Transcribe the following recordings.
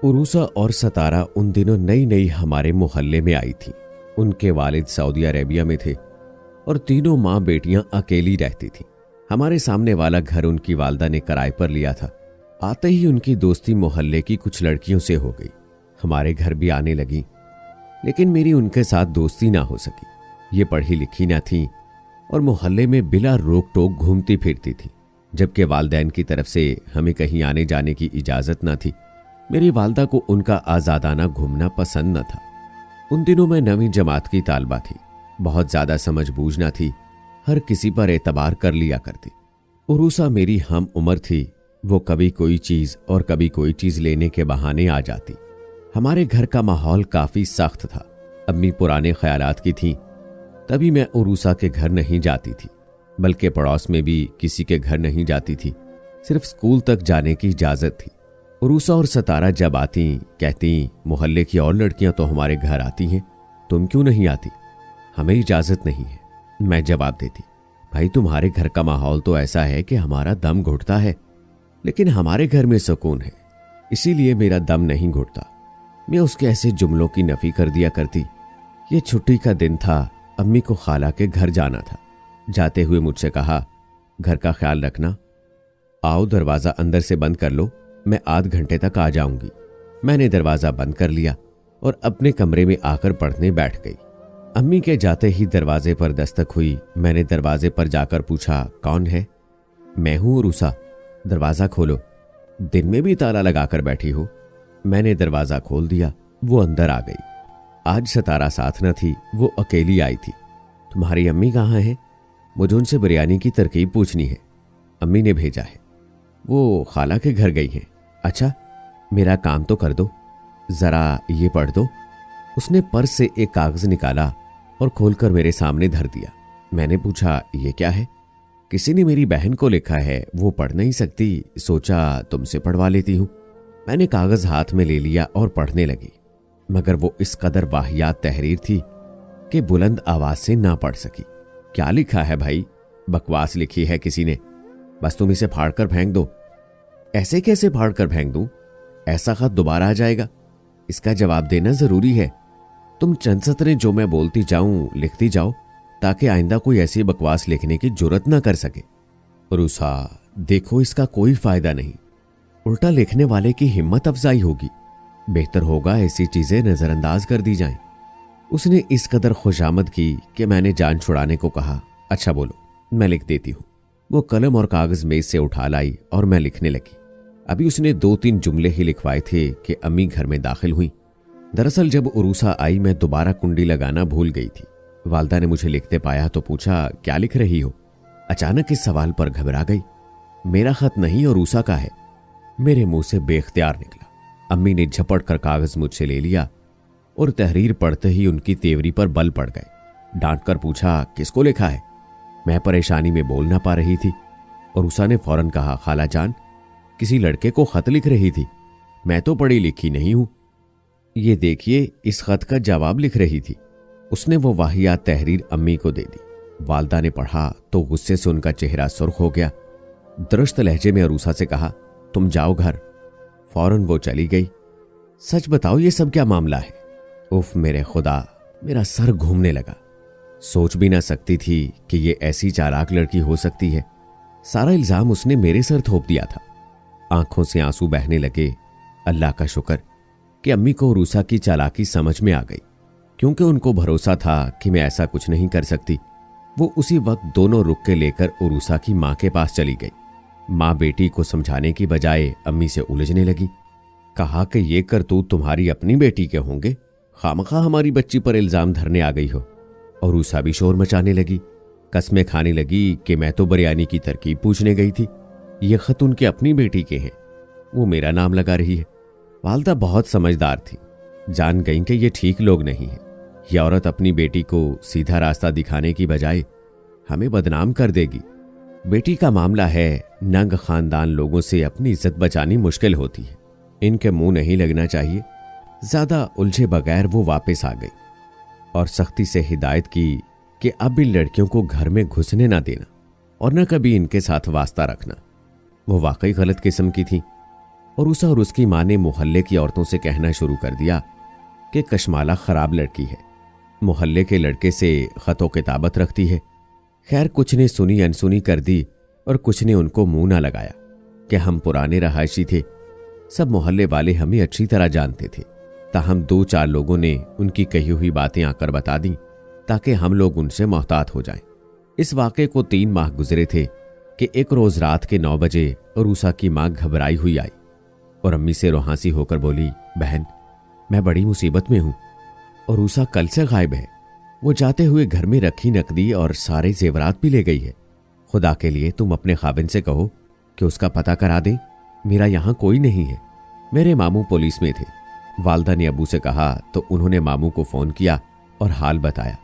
उरूसा और सतारा उन दिनों नई नई हमारे मोहल्ले में आई थी। उनके वालिद सऊदी अरेबिया में थे और तीनों माँ बेटियां अकेली रहती थीं। हमारे सामने वाला घर उनकी वालदा ने किराए पर लिया था। आते ही उनकी दोस्ती मोहल्ले की कुछ लड़कियों से हो गई। हमारे घर भी आने लगी, लेकिन मेरी उनके साथ दोस्ती ना हो सकी। ये पढ़ी लिखी ना थी और मोहल्ले में बिला रोक टोक घूमती फिरती थी, जबकि वालदैन की तरफ से हमें कहीं आने जाने की इजाज़त ना थी। मेरी वालदा को उनका आज़ादाना घूमना पसंद न था। उन दिनों मैं 9वीं जमात की तालबा थी। बहुत ज़्यादा समझ बूझ ना थी, हर किसी पर एतबार कर लिया करती। उरूसा मेरी हम उम्र थी। वो कभी कोई चीज़ और कभी कोई चीज़ लेने के बहाने आ जाती। हमारे घर का माहौल काफ़ी सख्त था। अम्मी पुराने ख्यालात की थीं, तभी मैं उरूसा के घर नहीं जाती थी, बल्कि पड़ोस में भी किसी के घर नहीं जाती थी। सिर्फ स्कूल तक जाने की इजाज़त थी। उरूसा और सतारा जब आती कहती, मोहल्ले की और लड़कियां तो हमारे घर आती हैं, तुम क्यों नहीं आती? हमें इजाज़त नहीं है। मैं जवाब देती, भाई तुम्हारे घर का माहौल तो ऐसा है कि हमारा दम घुटता है, लेकिन हमारे घर में सुकून है, इसीलिए मेरा दम नहीं घुटता। मैं उसके ऐसे जुमलों की नफी कर दिया करती। ये छुट्टी का दिन था, अम्मी को खाला के घर जाना था। जाते हुए मुझसे कहा, घर का ख्याल रखना, आओ दरवाज़ा अंदर से बंद कर लो, मैं आध घंटे तक आ जाऊंगी। मैंने दरवाज़ा बंद कर लिया और अपने कमरे में आकर पढ़ने बैठ गई। अम्मी के जाते ही दरवाजे पर दस्तक हुई। मैंने दरवाजे पर जाकर पूछा, कौन है? मैं हूं उरूसा, दरवाज़ा खोलो। दिन में भी ताला लगाकर बैठी हो? मैंने दरवाज़ा खोल दिया। वो अंदर आ गई। आज सतारा साथ न थी, वो अकेली आई थी। तुम्हारी अम्मी कहाँ है? मुझे उनसे बिरयानी की तरकीब पूछनी है। अम्मी ने भेजा है, वो खाला के घर गई हैं। अच्छा, मेरा काम तो कर दो, जरा ये पढ़ दो। उसने पर्स से एक कागज निकाला और खोलकर मेरे सामने धर दिया। मैंने पूछा, ये क्या है? किसी ने मेरी बहन को लिखा है, वो पढ़ नहीं सकती, सोचा तुमसे पढ़वा लेती हूं। मैंने कागज हाथ में ले लिया और पढ़ने लगी, मगर वो इस कदर वाहियात तहरीर थी कि बुलंद आवाज से ना पढ़ सकी। क्या लिखा है भाई? बकवास लिखी है किसी ने, बस तुम इसे फाड़ कर फेंक दो। ऐसे कैसे फाड़ कर फेंक दूं? ऐसा खत दोबारा आ जाएगा, इसका जवाब देना जरूरी है। तुम चंद सतरें जो मैं बोलती जाऊं लिखती जाओ, ताकि आइंदा कोई ऐसी बकवास लिखने की जुर्रत ना कर सके। उरूसा, देखो इसका कोई फायदा नहीं, उल्टा लिखने वाले की हिम्मत अफजाई होगी। बेहतर होगा ऐसी चीजें नजरअंदाज कर दी जाएं। उसने इस कदर खुशामद की कि मैंने जान छुड़ाने को कहा, अच्छा बोलो, मैं लिख देती हूँ। वो कलम और कागज मेज से उठा लाई और मैं लिखने लगी। अभी उसने 2-3 जुमले ही लिखवाए थे कि अम्मी घर में दाखिल हुई। दरअसल जब उरूसा आई, मैं दोबारा कुंडी लगाना भूल गई थी। वालदा ने मुझे लिखते पाया तो पूछा, क्या लिख रही हो? अचानक इस सवाल पर घबरा गई। मेरा खत नहीं, उरूसा का है, मेरे मुंह से बेख्तियार निकला। अम्मी ने झपट कर कागज मुझसे ले लिया और तहरीर पढ़ते ही उनकी तेवरी पर बल पड़ गए। डांट कर पूछा, किसको लिखा है? मैं परेशानी में बोल ना पा रही थी। उरूसा ने फौरन कहा, खाला जान, किसी लड़के को खत लिख रही थी, मैं तो पढ़ी लिखी नहीं हूं। ये देखिए, इस खत का जवाब लिख रही थी। उसने वो वाहियात तहरीर अम्मी को दे दी। वालदा ने पढ़ा तो गुस्से से उनका चेहरा सुर्ख हो गया। दुरुस्त लहजे में उरूसा से कहा, तुम जाओ घर। फौरन वो चली गई। सच बताओ, ये सब क्या मामला है? उफ मेरे खुदा, मेरा सर घूमने लगा। सोच भी ना सकती थी कि ये ऐसी चालाक लड़की हो सकती है। सारा इल्जाम उसने मेरे सर थोप दिया था। आंखों से आंसू बहने लगे। अल्लाह का शुक्र कि अम्मी को उरूसा की चालाकी समझ में आ गई, क्योंकि उनको भरोसा था कि मैं ऐसा कुछ नहीं कर सकती। वो उसी वक्त दोनों रुक के लेकर उरूसा की माँ के पास चली गई। माँ बेटी को समझाने की बजाय अम्मी से उलझने लगी। कहा कि ये करतूत तुम्हारी अपनी बेटी के होंगे, खामखा हमारी बच्ची पर इल्जाम धरने आ गई हो। उरूसा भी शोर मचाने लगी, कस्में खाने लगी कि मैं तो बिरयानी की तरकीब पूछने गई थी, ये खत उनकी अपनी बेटी के हैं, वो मेरा नाम लगा रही है। वालदा बहुत समझदार थी, जान गई कि ये ठीक लोग नहीं है। यह औरत अपनी बेटी को सीधा रास्ता दिखाने की बजाय हमें बदनाम कर देगी। बेटी का मामला है, नंग खानदान लोगों से अपनी इज्जत बचानी मुश्किल होती है, इनके मुंह नहीं लगना चाहिए। ज्यादा उलझे बगैर वो वापस आ गई और सख्ती से हिदायत की कि अब इन लड़कियों को घर में घुसने ना देना और न कभी इनके साथ वास्ता रखना। वो वाकई गलत किस्म की थी। उरूसा और उसकी माँ ने मोहल्ले की औरतों से कहना शुरू कर दिया कि कशमाला खराब लड़की है, मोहल्ले के लड़के से खतो किताबत रखती है। खैर कुछ ने सुनी अनसुनी कर दी और कुछ ने उनको मुंह ना लगाया कि हम पुराने रहायशी थे, सब मोहल्ले वाले हमें अच्छी तरह जानते थे। ताहम 2-4 लोगों ने उनकी कही हुई बातें आकर बता दी ताकि हम लोग उनसे मोहतात हो जाएं। इस वाक़े को 3 माह गुजरे थे कि एक रोज रात के 9 बजे उरूसा की माँ घबराई हुई आई और अम्मी से रुहासी होकर बोली, बहन मैं बड़ी मुसीबत में हूं। उरूसा कल से गायब है, वो जाते हुए घर में रखी नकदी और सारे जेवरात भी ले गई है। खुदा के लिए तुम अपने खाविंद से कहो कि उसका पता करा दे, मेरा यहां कोई नहीं है। मेरे मामू पुलिस में थे। वालदा ने अबू से कहा तो उन्होंने मामू को फोन किया और हाल बताया।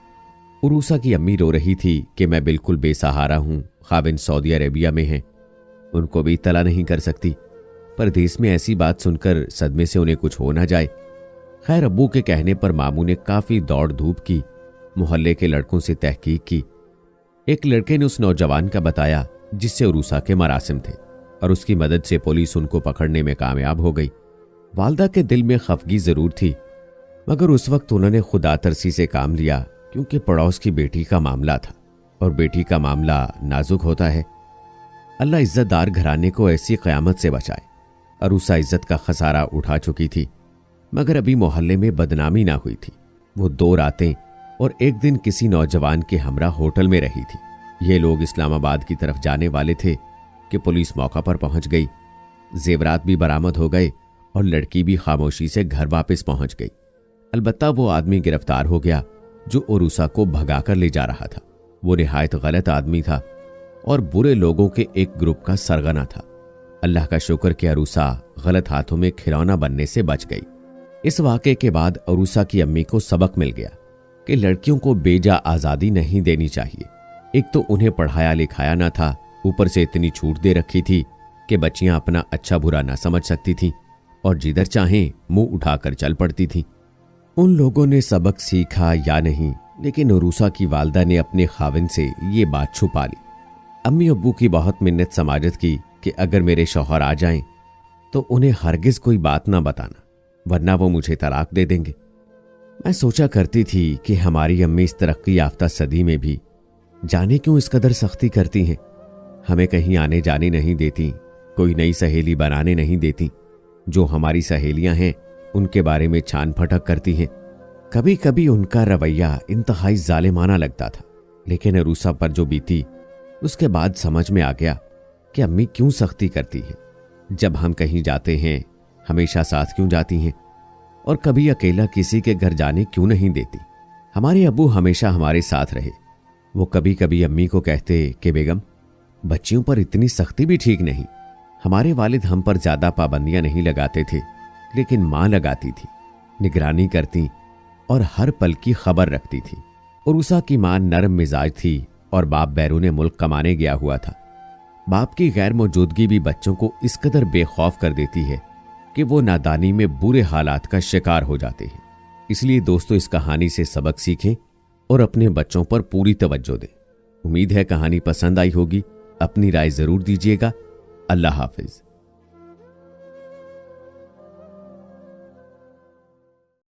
उरूसा की अम्मी रो रही थी कि मैं बिल्कुल बेसहारा हूं, खाविंद सऊदी अरेबिया में है, उनको भी इत्तला नहीं कर सकती, पर देश में ऐसी बात सुनकर सदमे से उन्हें कुछ हो ना जाए। खैर अब्बू के कहने पर मामू ने काफी दौड़ धूप की, मोहल्ले के लड़कों से तहकीक की। एक लड़के ने उस नौजवान का बताया जिससे उरूसा के मरासिम थे और उसकी मदद से पुलिस उनको पकड़ने में कामयाब हो गई। वालदा के दिल में खफगी जरूर थी, मगर उस वक्त उन्होंने खुदा तरसी से काम लिया क्योंकि पड़ोस की बेटी का मामला था और बेटी का मामला नाजुक होता है। अल्लाह इज्जतदार घराने को ऐसी क़यामत से बचाए। अरूसा इज्जत का खसारा उठा चुकी थी, मगर अभी मोहल्ले में बदनामी ना हुई थी। वो 2 रातें और एक दिन किसी नौजवान के हमरा होटल में रही थी। ये लोग इस्लामाबाद की तरफ जाने वाले थे कि पुलिस मौका पर पहुंच गई। जेवरात भी बरामद हो गए और लड़की भी खामोशी से घर वापस पहुंच गई। अलबत्ता वो आदमी गिरफ्तार हो गया जो उरूसा को भगाकर ले जा रहा था। वो निहायत गलत आदमी था और बुरे लोगों के एक ग्रुप का सरगना था। अल्लाह का शुक्र कि अरूसा गलत हाथों में खिलौना बनने से बच गई। इस वाक़े के बाद अरूसा की अम्मी को सबक मिल गया कि लड़कियों को बेजा आज़ादी नहीं देनी चाहिए। एक तो उन्हें पढ़ाया लिखाया ना था, ऊपर से इतनी छूट दे रखी थी कि बच्चियां अपना अच्छा बुरा ना समझ सकती थीं और जिधर चाहें मुंह उठाकर चल पड़ती थीं। उन लोगों ने सबक सीखा या नहीं, लेकिन उरूसा की वालदा ने अपने खाविंद से ये बात छुपा ली। अम्मी अब्बू की बहुत मिन्नत समाजत की कि अगर मेरे शौहर आ जाएं तो उन्हें हरगिज कोई बात ना बताना, वरना वो मुझे तलाक दे देंगे। मैं सोचा करती थी कि हमारी अम्मी इस तरक्की याफ्ता सदी में भी जाने क्यों इस कदर सख्ती करती हैं। हमें कहीं आने जाने नहीं देती, कोई नई सहेली बनाने नहीं देती। जो हमारी सहेलियां हैं उनके बारे में छान फटक करती हैं। कभी कभी उनका रवैया इंतहाई जालिमाना लगता था, लेकिन अरूसा पर जो बीती उसके बाद समझ में आ गया कि अम्मी क्यों सख्ती करती है। जब हम कहीं जाते हैं हमेशा साथ क्यों जाती हैं और कभी अकेला किसी के घर जाने क्यों नहीं देती। हमारे अब्बू हमेशा हमारे साथ रहे। वो कभी कभी अम्मी को कहते कि बेगम बच्चियों पर इतनी सख्ती भी ठीक नहीं। हमारे वालिद हम पर ज्यादा पाबंदियां नहीं लगाते थे, लेकिन माँ लगाती थी, निगरानी करती और हर पल की खबर रखती थी। उरूसा की माँ नरम मिजाज थी और बाप बैरून मुल्क कमाने गया हुआ था। बाप की गैर मौजूदगी भी बच्चों को इस कदर बेखौफ कर देती है कि वो नादानी में बुरे हालात का शिकार हो जाते हैं। इसलिए दोस्तों इस कहानी से सबक सीखें और अपने बच्चों पर पूरी तवज्जो दें। उम्मीद है कहानी पसंद आई होगी। अपनी राय जरूर दीजिएगा। अल्लाह हाफिज।